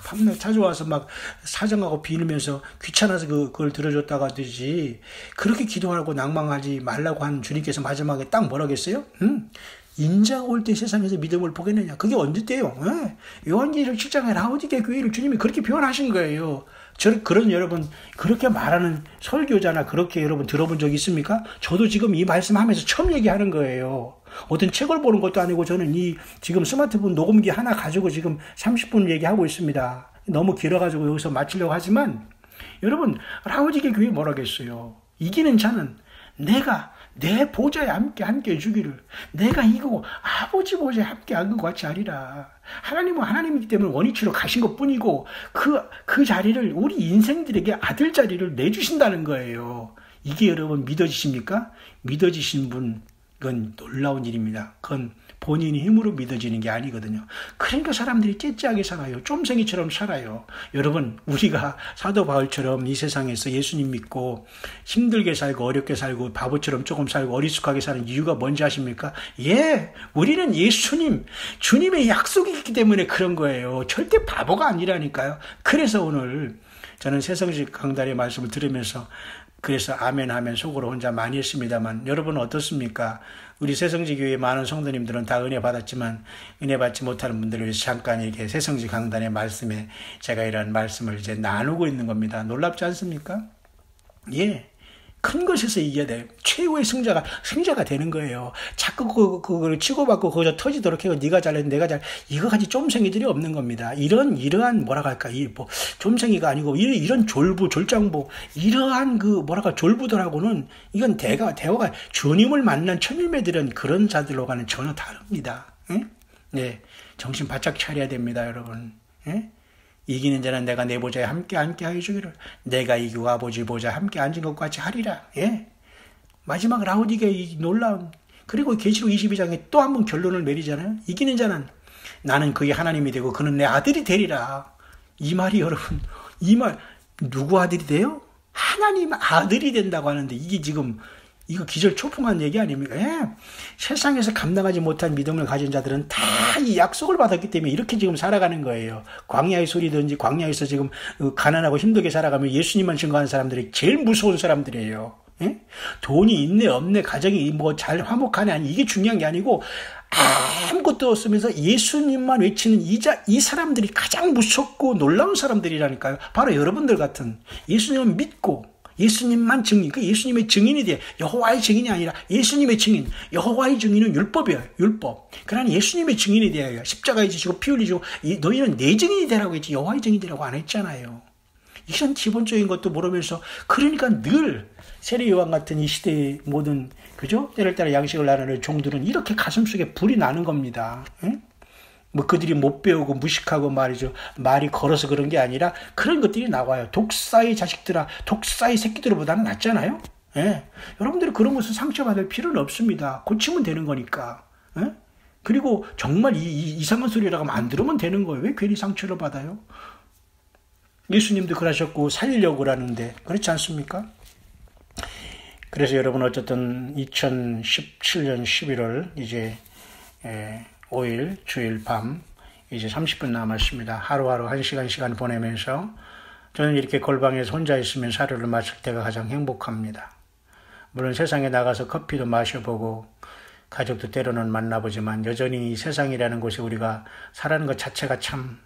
밤낮 찾아와서 막 사정하고 비누면서 귀찮아서 그걸 들어줬다고 하듯이 그렇게 기도하고 낭망하지 말라고 한 주님께서 마지막에 딱 뭐라고 했어요? 인자가 올 때 세상에서 믿음을 보겠느냐? 그게 언제 때요? 요한계시록 7장에 라오디게아 교회를 주님이 그렇게 표현하신 거예요. 그런 여러분 그렇게 말하는 설교자나 그렇게 여러분 들어본 적 있습니까? 저도 지금 이 말씀하면서 처음 얘기하는 거예요. 어떤 책을 보는 것도 아니고 저는 이 지금 스마트폰 녹음기 하나 가지고 지금 30분 얘기하고 있습니다. 너무 길어가지고 여기서 마치려고 하지만 여러분 라오디게아 교회 뭐라겠어요? 이기는 자는 내가 내 보좌에 함께 해주기를 내가 이기고 아버지 보좌에 함께 한 것 같이 하리라. 하나님은 하나님이기 때문에 원위치로 가신 것 뿐이고 그 자리를 우리 인생들에게 아들 자리를 내주신다는 거예요. 이게 여러분 믿어지십니까? 믿어지신 분 그건 놀라운 일입니다. 그건 본인의 힘으로 믿어지는 게 아니거든요. 그러니까 사람들이 째째하게 살아요. 쫌생이처럼 살아요. 여러분 우리가 사도 바울처럼 이 세상에서 예수님 믿고 힘들게 살고 어렵게 살고 바보처럼 조금 살고 어리숙하게 사는 이유가 뭔지 아십니까? 우리는 주님의 약속이 있기 때문에 그런 거예요. 절대 바보가 아니라니까요. 그래서 오늘 저는 새성식 강단의 말씀을 들으면서 그래서 아멘 하면 속으로 혼자 많이 했습니다만 여러분은 어떻습니까? 우리 새성지 교회 많은 성도님들은 다 은혜 받았지만 은혜 받지 못하는 분들을 위해서 잠깐 이렇게 새성지 강단의 말씀에 제가 이런 말씀을 이제 나누고 있는 겁니다. 놀랍지 않습니까? 큰 것에서 이겨야 돼요. 최후의 승자가 되는 거예요. 자꾸 그걸 치고받고 거기서 터지도록 해요. 네가 잘해, 내가 잘해. 이거 가지 쫌생이들이 없는 겁니다. 이러한 쫌생이가 아니고 이런 졸장부 이러한 졸부들하고는 이건 대화가 주님을 만난 천일매들은 그런 자들로가는 전혀 다릅니다. 정신 바짝 차려야 됩니다, 여러분. 이기는 자는 내가 내 보좌에 함께 해주기를 내가 이기고 아버지 보좌에 함께 앉은 것 같이 하리라. 마지막 라오디게아의 놀라운 그리고 계시록 22장에 또 한 번 결론을 내리잖아요. 이기는 자는 나는 그의 하나님이 되고 그는 내 아들이 되리라. 이 말이 여러분 누구 아들이 돼요? 하나님 아들이 된다고 하는데 이게 지금 이거 기절초풍한 얘기 아닙니까? 세상에서 감당하지 못한 믿음을 가진 자들은 다 이 약속을 받았기 때문에 이렇게 지금 살아가는 거예요. 광야의 소리든지 광야에서 지금 가난하고 힘들게 살아가면 예수님만 증거하는 사람들이 제일 무서운 사람들이에요. 돈이 있네 없네 가정이 잘 화목하네 아니 이게 중요한 게 아니고 아무것도 없으면서 예수님만 외치는 이 사람들이 가장 무섭고 놀라운 사람들이라니까요. 바로 여러분들 같은 예수님을 믿고 예수님만 증인, 그 예수님의 증인이 돼. 여호와의 증인이 아니라 예수님의 증인. 여호와의 증인은 율법이에요. 율법. 그러나 예수님의 증인이 돼야 해요. 십자가에 지시고 피 흘리시고 너희는 내 증인이 되라고 했지 여호와의 증인이 되라고 안 했잖아요. 이런 기본적인 것도 모르면서 그러니까 늘 세례요한 같은 이 시대의 모든 그죠? 때를 따라 양식을 나누는 종들은 이렇게 가슴속에 불이 나는 겁니다. 그들이 못 배우고 무식하고 말이 걸어서 그런 게 아니라 그런 것들이 나와요. 독사의 자식들아, 독사의 새끼들보다는 낫잖아요. 여러분들이 그런 것을 상처받을 필요는 없습니다. 고치면 되는 거니까. 그리고 정말 이상한 소리라고 하면 안 들으면 되는 거예요. 왜 괜히 상처를 받아요? 예수님도 그러셨고 살리려고 그러는데 그렇지 않습니까? 그래서 여러분 어쨌든 2017년 11월 이제 5일 주일 밤 이제 30분 남았습니다. 하루하루 1시간 보내면서 저는 이렇게 골방에서 혼자 있으면 하루를 마칠 때가 가장 행복합니다. 물론 세상에 나가서 커피도 마셔보고 가족도 때로는 만나보지만 여전히 이 세상이라는 곳에 우리가 살아가는 것 자체가 참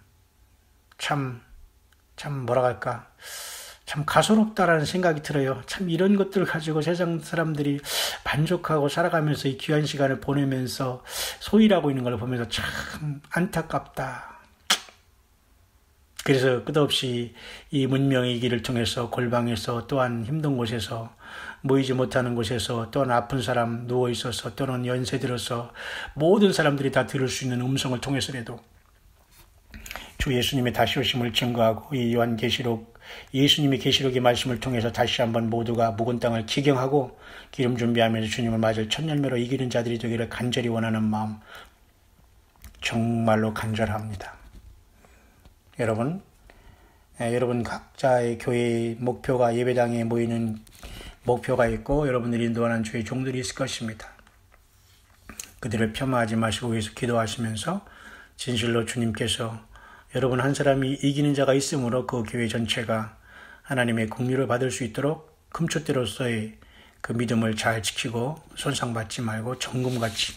뭐라 할까, 참 가소롭다라는 생각이 들어요. 참 이런 것들을 가지고 세상 사람들이 만족하고 살아가면서 이 귀한 시간을 보내면서 소일하고 있는 걸 보면서 참 안타깝다. 그래서 끝없이 이 문명의 길을 통해서 골방에서, 또한 힘든 곳에서, 모이지 못하는 곳에서, 또는 아픈 사람 누워있어서, 또는 연세 들어서 모든 사람들이 다 들을 수 있는 음성을 통해서라도 주 예수님의 다시 오심을 증거하고, 이 요한계시록, 예수님의 계시록의 말씀을 통해서 다시 한번 모두가 묵은 땅을 기경하고 기름 준비하면서 주님을 맞을 첫 열매로 이기는 자들이 되기를 간절히 원하는 마음, 정말로 간절합니다. 여러분 각자의 교회의 목표가, 예배당에 모이는 목표가 있고, 여러분들이 인도하는 주의 종들이 있을 것입니다. 그들을 폄하하지 마시고 위해서 기도하시면서 진실로 주님께서 여러분 한 사람이 이기는 자가 있으므로 그 교회 전체가 하나님의 긍휼을 받을 수 있도록 금초대로서의 그 믿음을 잘 지키고 손상받지 말고 정금같이,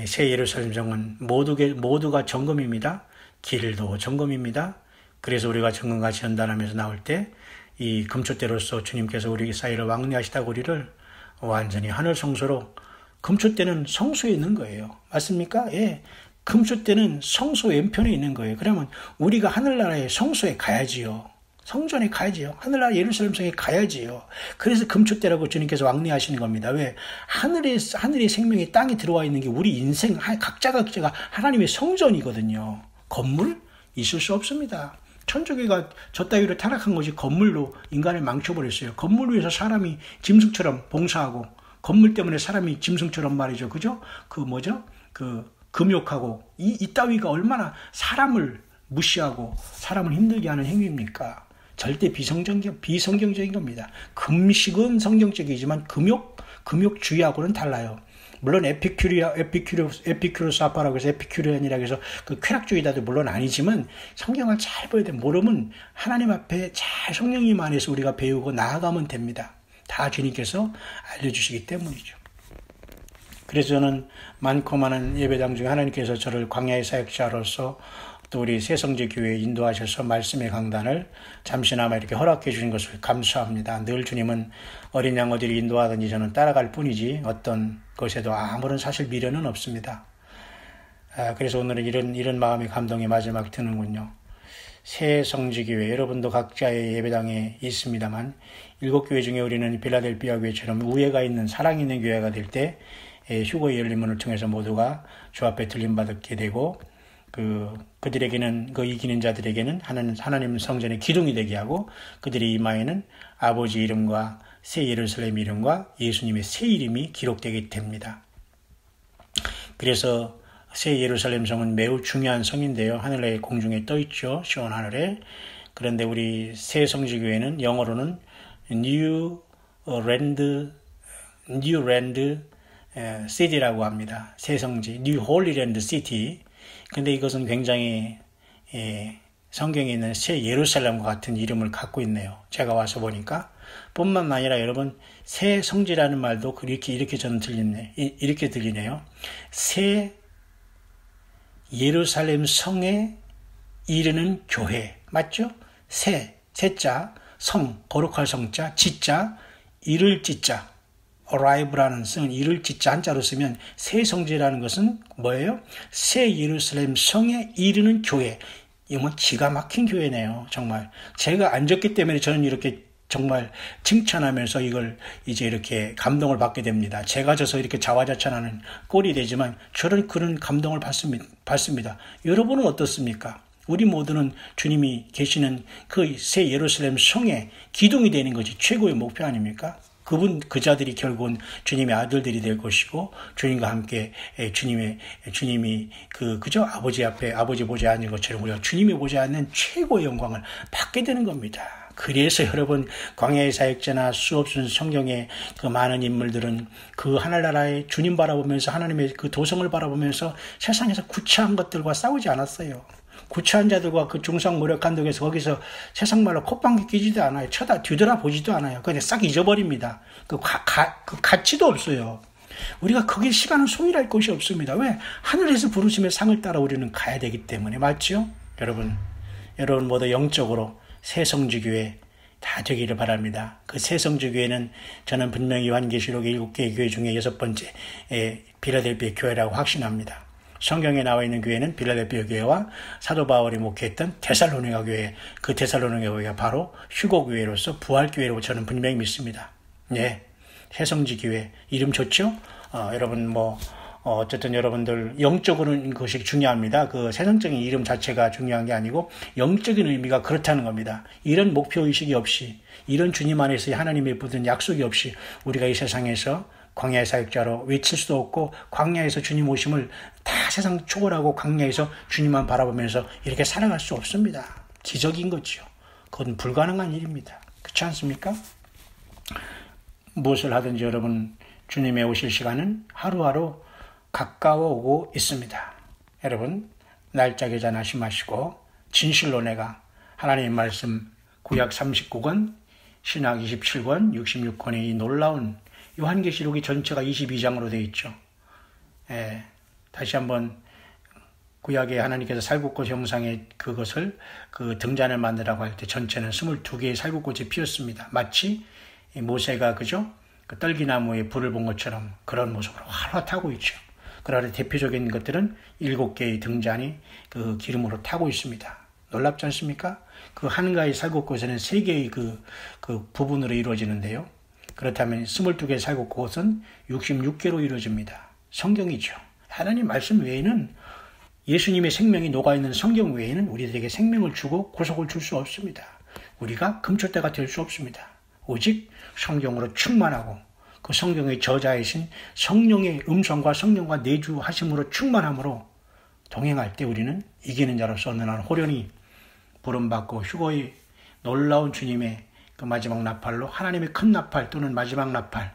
새 예루살렘 성은 모두가 정금입니다. 길도 정금입니다. 그래서 우리가 정금같이 연단하면서 나올 때 이 금초대로서 주님께서 우리 사이를 왕래하시다가 우리를 완전히 하늘 성소로, 금초대는 성소에 있는 거예요. 맞습니까? 예. 금초대는 성소 왼편에 있는 거예요. 그러면 우리가 하늘나라의 성소에 가야지요. 성전에 가야지요. 하늘나라 예루살렘 성에 가야지요. 그래서 금초대라고 주님께서 왕래하시는 겁니다. 왜? 하늘의 생명이 땅에 들어와 있는 게 우리 인생, 각자가 하나님의 성전이거든요. 건물? 있을 수 없습니다. 천주교가 저 따위로 타락한 것이 건물로 인간을 망쳐버렸어요. 건물 위에서 사람이 짐승처럼 봉사하고, 건물 때문에 사람이 짐승처럼 말이죠. 그죠? 금욕하고, 이 따위가 얼마나 사람을 무시하고 사람을 힘들게 하는 행위입니까? 절대 비성경적인 겁니다. 금식은 성경적이지만 금욕주의하고는 달라요. 물론 에피큐로사파라고 해서 에피큐리안이라고 해서 그 쾌락주의자도 물론 아니지만 성경을 잘 봐야 돼요. 모르면 하나님 앞에 잘 성령님 안에서 우리가 배우고 나아가면 됩니다. 다 주님께서 알려주시기 때문이죠. 그래서 저는 많고 많은 예배당 중에 하나님께서 저를 광야의 사역자로서 또 우리 새성지교회에 인도하셔서 말씀의 강단을 잠시나마 이렇게 허락해 주신 것을 감사합니다. 늘 주님은 어린 양 어디를 인도하든지 저는 따라갈 뿐이지 어떤 것에도 아무런 사실 미련은 없습니다. 그래서 오늘은 이런 마음의 감동이 마지막 드는군요. 새성지교회, 여러분도 각자의 예배당에 있습니다만 7교회 중에 우리는 빌라델비아 교회처럼 우애가 있는, 사랑이 있는 교회가 될 때 휴거의 열린 문을 통해서 모두가 주 앞에 들림받게 되고, 그들에게는, 그 이기는 자들에게는 하나님 성전의 기둥이 되게 하고, 그들의 이마에는 아버지 이름과 새 예루살렘 이름과 예수님의 새 이름이 기록되게 됩니다. 그래서 새 예루살렘 성은 매우 중요한 성인데요. 하늘의 공중에 떠 있죠. 시온 하늘에. 그런데 우리 새 성지교회는 영어로는 New Land City라고 합니다. 새 성지, New Holy Land City. 근데 이것은 굉장히 성경에 있는 새 예루살렘과 같은 이름을 갖고 있네요. 제가 와서 보니까. 뿐만 아니라 여러분, 새 성지라는 말도 이렇게 저는 이렇게 들리네요. 새 예루살렘 성에 이르는 교회. 맞죠? 새자, 성, 거룩할 성자, 지자, 이를 지자. arrive라는 성은 이를 지자 한자로 쓰면 새 성지라는 것은 뭐예요? 새 예루살렘 성에 이르는 교회. 이건 기가 막힌 교회네요. 정말. 제가 앉았기 때문에 저는 이렇게 정말 칭찬하면서 이걸 이제 이렇게 감동을 받게 됩니다. 제가 져서 이렇게 자화자찬하는 꼴이 되지만 저는 그런 감동을 받습니다. 여러분은 어떻습니까? 우리 모두는 주님이 계시는 그 새 예루살렘 성의 기둥이 되는 것이 최고의 목표 아닙니까? 그 자들이 결국은 주님의 아들들이 될 것이고, 주님과 함께 주님이 그저 아버지 앞에, 아버지 보좌에 앉은 것처럼 우리가 주님의 보좌에 앉는 최고의 영광을 받게 되는 겁니다. 그래서 여러분, 광야의 사역자나 수없은 성경의 그 많은 인물들은 그 하늘나라의 주님 바라보면서, 하나님의 그 도성을 바라보면서 세상에서 구차한 것들과 싸우지 않았어요. 구차한 자들과 그 중상 모략한 덕에서 거기서 세상 말로 콧방귀 끼지도 않아요. 뒤돌아보지도 않아요. 그냥 싹 잊어버립니다. 그 가치도 없어요. 우리가 거기에 시간을 소일할 것이 없습니다. 왜? 하늘에서 부르심의 상을 따라 우리는 가야 되기 때문에. 맞죠? 여러분 모두 영적으로 새성지교회 다 되기를 바랍니다. 그 새성지교회는 저는 분명히 요한계시록의 7개의 교회 중에 6번째 빌라델피아 교회라고 확신합니다. 성경에 나와 있는 교회는 빌라델피아 교회와 사도 바울이 목회했던 데살로니가 교회, 그 데살로니가 교회가 바로 휴거 교회로서 부활 교회로 저는 분명히 믿습니다. 예, 새성지 교회 이름 좋죠? 여러분 어쨌든 여러분들 영적으로는 그것이 중요합니다. 그 세상적인 이름 자체가 중요한 게 아니고 영적인 의미가 그렇다는 겁니다. 이런 목표의식이 없이, 이런 주님 안에서의 하나님의 붙은 약속이 없이 우리가 이 세상에서 광야의 사역자로 외칠 수도 없고, 광야에서 주님 오심을 다 세상 초월하고 광야에서 주님만 바라보면서 이렇게 살아갈 수 없습니다. 기적인 거죠. 그건 불가능한 일입니다. 그렇지 않습니까? 무엇을 하든지 여러분 주님의 오실 시간은 하루하루 가까워 오고 있습니다. 여러분 날짜 계산하지 마시고 진실로 내가 하나님의 말씀 구약 39권, 신약 27권, 66권의 이 놀라운 요한계시록이 전체가 22장으로 되어 있죠. 다시 한번 구약에 하나님께서 살구꽃 형상의 그것을 그 등잔을 만들라고 할 때 전체는 22개의 살구꽃이 피었습니다. 마치 모세가 그죠? 그 떨기나무에 불을 본 것처럼 그런 모습으로 활활 타고 있죠. 그러나 대표적인 것들은 7개의 등잔이 그 기름으로 타고 있습니다. 놀랍지 않습니까? 그 한가의 살구꽃에는 3개의 그 부분으로 이루어지는데요. 그렇다면 22개의 살구꽃은 66개로 이루어집니다. 성경이죠. 하나님 말씀 외에는, 예수님의 생명이 녹아있는 성경 외에는 우리들에게 생명을 주고 고속을 줄 수 없습니다. 우리가 금초대가 될 수 없습니다. 오직 성경으로 충만하고 그 성경의 저자이신 성령의 음성과 성령과 내주하심으로 충만함으로 동행할 때 우리는 이기는 자로서 어느 날 호련히 부름받고 휴거의 놀라운 주님의 그 마지막 나팔로, 하나님의 큰 나팔 또는 마지막 나팔,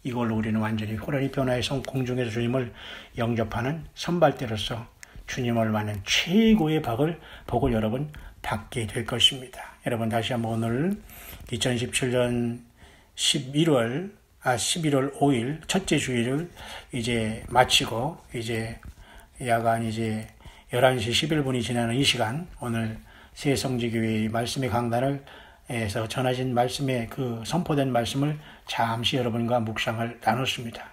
이걸로 우리는 완전히 호련히 변화해서 공중에서 주님을 영접하는 선발대로서 주님을 만난 최고의 복을 여러분 받게 될 것입니다. 여러분 다시 한번 오늘 2017년 11월 5일 첫째 주일을 이제 마치고 이제 야간 이제 11시 11분이 지나는 이 시간, 오늘 새성지교회의 말씀의 강단을 에서 전하신 말씀의 그 선포된 말씀을 잠시 여러분과 묵상을 나눴습니다.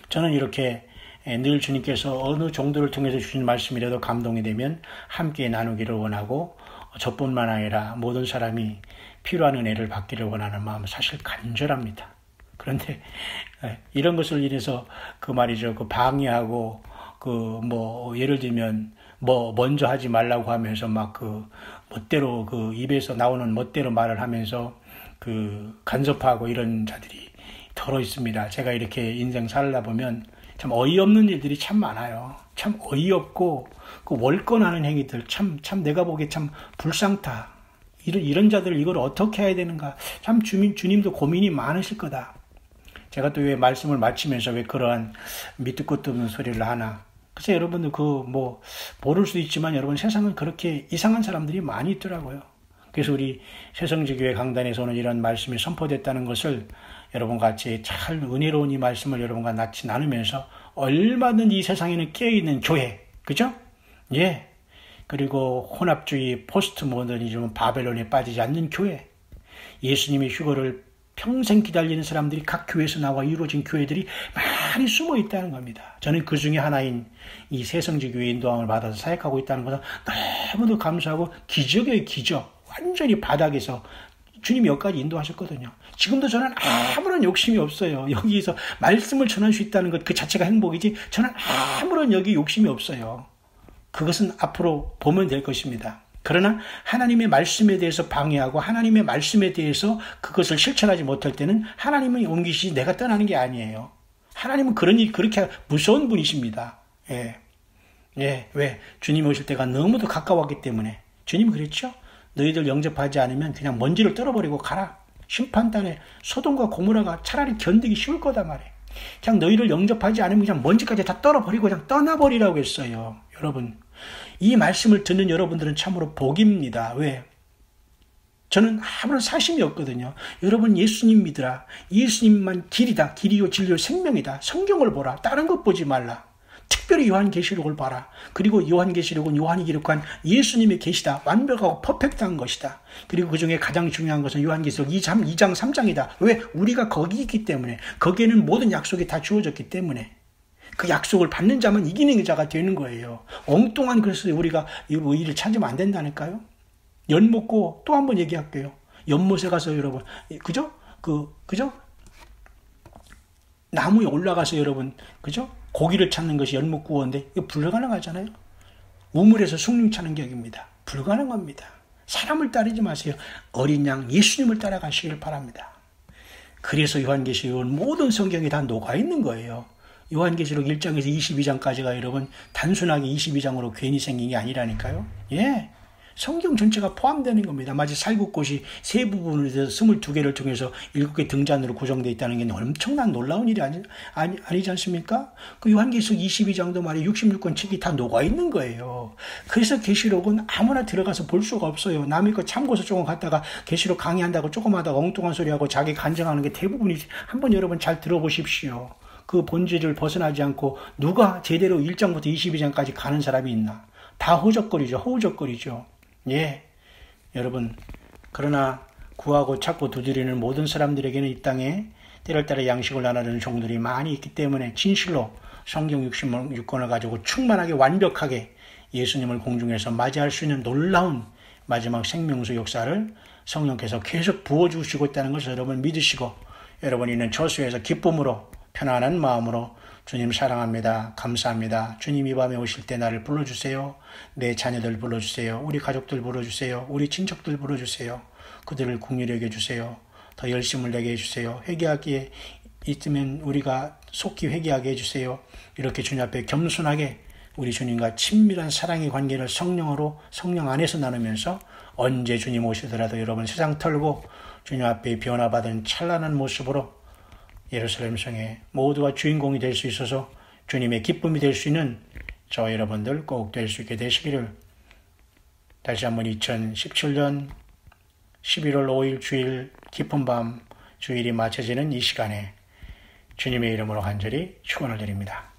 저는 이렇게 늘 주님께서 어느 정도를 통해서 주신 말씀이라도 감동이 되면 함께 나누기를 원하고, 저뿐만 아니라 모든 사람이 필요한 은혜를 받기를 원하는 마음은 사실 간절합니다. 그런데 이런 것을 인해서 그 말이죠, 그 방해하고 예를 들면 먼저 하지 말라고 하면서 멋대로 입에서 나오는 멋대로 말을 하면서 간섭하고 이런 자들이 더러 있습니다. 제가 이렇게 인생 살다 보면 참 어이없는 일들이 참 많아요. 참 어이없고 월권하는 행위들 참 내가 보기에 참 불쌍타. 이런 자들 이걸 어떻게 해야 되는가. 참 주님도 고민이 많으실 거다. 제가 또 왜 말씀을 마치면서 왜 그러한 밑도 끝도 없는 소리를 하나. 그래서 여러분들 모를 수도 있지만 여러분 세상은 그렇게 이상한 사람들이 많이 있더라고요. 그래서 우리 새성지교회 강단에서 오늘 이런 말씀이 선포됐다는 것을 여러분과 같이 잘 은혜로운 이 말씀을 여러분과 같이 나누면서 얼마든지 이 세상에는 깨어있는 교회, 그죠? 예. 그리고 혼합주의, 포스트 모더니즘, 바벨론에 빠지지 않는 교회, 예수님의 휴거를 평생 기다리는 사람들이 각 교회에서 나와 이루어진 교회들이 많이 숨어 있다는 겁니다. 저는 그 중에 하나인 이 새성지교회 인도함을 받아서 사역하고 있다는 것은 너무도 감사하고 기적의 기적, 완전히 바닥에서 주님이 여기까지 인도하셨거든요. 지금도 저는 아무런 욕심이 없어요. 여기서 말씀을 전할 수 있다는 것 그 자체가 행복이지 저는 아무런 여기 욕심이 없어요. 그것은 앞으로 보면 될 것입니다. 그러나 하나님의 말씀에 대해서 방해하고 하나님의 말씀에 대해서 그것을 실천하지 못할 때는 하나님은 옮기시지 내가 떠나는 게 아니에요. 하나님은 그렇게 무서운 분이십니다. 왜? 주님이 오실 때가 너무도 가까웠기 때문에. 주님이 그랬죠? 너희들 영접하지 않으면 그냥 먼지를 떨어버리고 가라. 심판단에 소돔과 고모라가 차라리 견디기 쉬울 거다 말이에요. 그냥 너희를 영접하지 않으면 그냥 먼지까지 다 떨어버리고 그냥 떠나버리라고 했어요. 여러분, 이 말씀을 듣는 여러분들은 참으로 복입니다. 왜? 저는 아무런 사심이 없거든요. 여러분 예수님 믿으라. 예수님만 길이다. 길이요 진리요 생명이다. 성경을 보라. 다른 것 보지 말라. 특별히 요한계시록을 봐라. 그리고 요한계시록은 요한이 기록한 예수님의 계시다. 완벽하고 퍼펙트한 것이다. 그리고 그 중에 가장 중요한 것은 요한계시록 2장 3장이다. 왜? 우리가 거기 있기 때문에. 거기에는 모든 약속이 다 주어졌기 때문에. 그 약속을 받는 자만 이기는 자가 되는 거예요. 엉뚱한 글쎄 우리가 이 일을 찾으면 안 된다니까요. 연못고 또 한 번 얘기할게요. 연못에 가서 여러분, 그죠? 그죠? 나무에 올라가서 여러분, 그죠? 고기를 찾는 것이 연못구원인데 이거 불가능하잖아요. 우물에서 숭늉 차는 격입니다. 불가능합니다. 사람을 따르지 마세요. 어린 양 예수님을 따라가시길 바랍니다. 그래서 요한계시록은 모든 성경이 다 녹아있는 거예요. 요한계시록 1장에서 22장까지가 여러분 단순하게 22장으로 괜히 생긴 게 아니라니까요. 예. 성경 전체가 포함되는 겁니다. 마치 살구꽃이 세 부분으로 해서 22개를 통해서 7개 등잔으로 구성되어 있다는 게 엄청난 놀라운 일이 아니지 않습니까? 그 요한계시록 22장도 말이에요. 66권 책이 다 녹아있는 거예요. 그래서 계시록은 아무나 들어가서 볼 수가 없어요. 남의 거 참고서 조금 갔다가 계시록 강의한다고 조금 하다가 엉뚱한 소리하고 자기 간증하는 게 대부분이지. 한번 여러분 잘 들어보십시오. 그 본질을 벗어나지 않고 누가 제대로 1장부터 22장까지 가는 사람이 있나? 다 허우적거리죠. 예, 여러분, 그러나 구하고 찾고 두드리는 모든 사람들에게는 이 땅에 때를 따라 양식을 나누는 종들이 많이 있기 때문에 진실로 성경 66권을 가지고 충만하게 완벽하게 예수님을 공중에서 맞이할 수 있는 놀라운 마지막 생명수 역사를 성령께서 계속 부어주시고 있다는 것을 여러분 믿으시고 여러분이 있는 저수에서 기쁨으로 편안한 마음으로 주님 사랑합니다. 감사합니다. 주님 이 밤에 오실 때 나를 불러주세요. 내 자녀들 불러주세요. 우리 가족들 불러주세요. 우리 친척들 불러주세요. 그들을 긍휼히 여겨주세요. 더 열심을 내게 해주세요. 회개하기에 있으면 우리가 속히 회개하게 해주세요. 이렇게 주님 앞에 겸손하게 우리 주님과 친밀한 사랑의 관계를 성령 안에서 나누면서 언제 주님 오시더라도 여러분 세상 털고 주님 앞에 변화받은 찬란한 모습으로 예루살렘 성의 모두가 주인공이 될 수 있어서 주님의 기쁨이 될 수 있는 저와 여러분들 꼭 될 수 있게 되시기를 다시 한번 2017년 11월 5일 주일 깊은 밤 주일이 맞춰지는 이 시간에 주님의 이름으로 간절히 축원을 드립니다.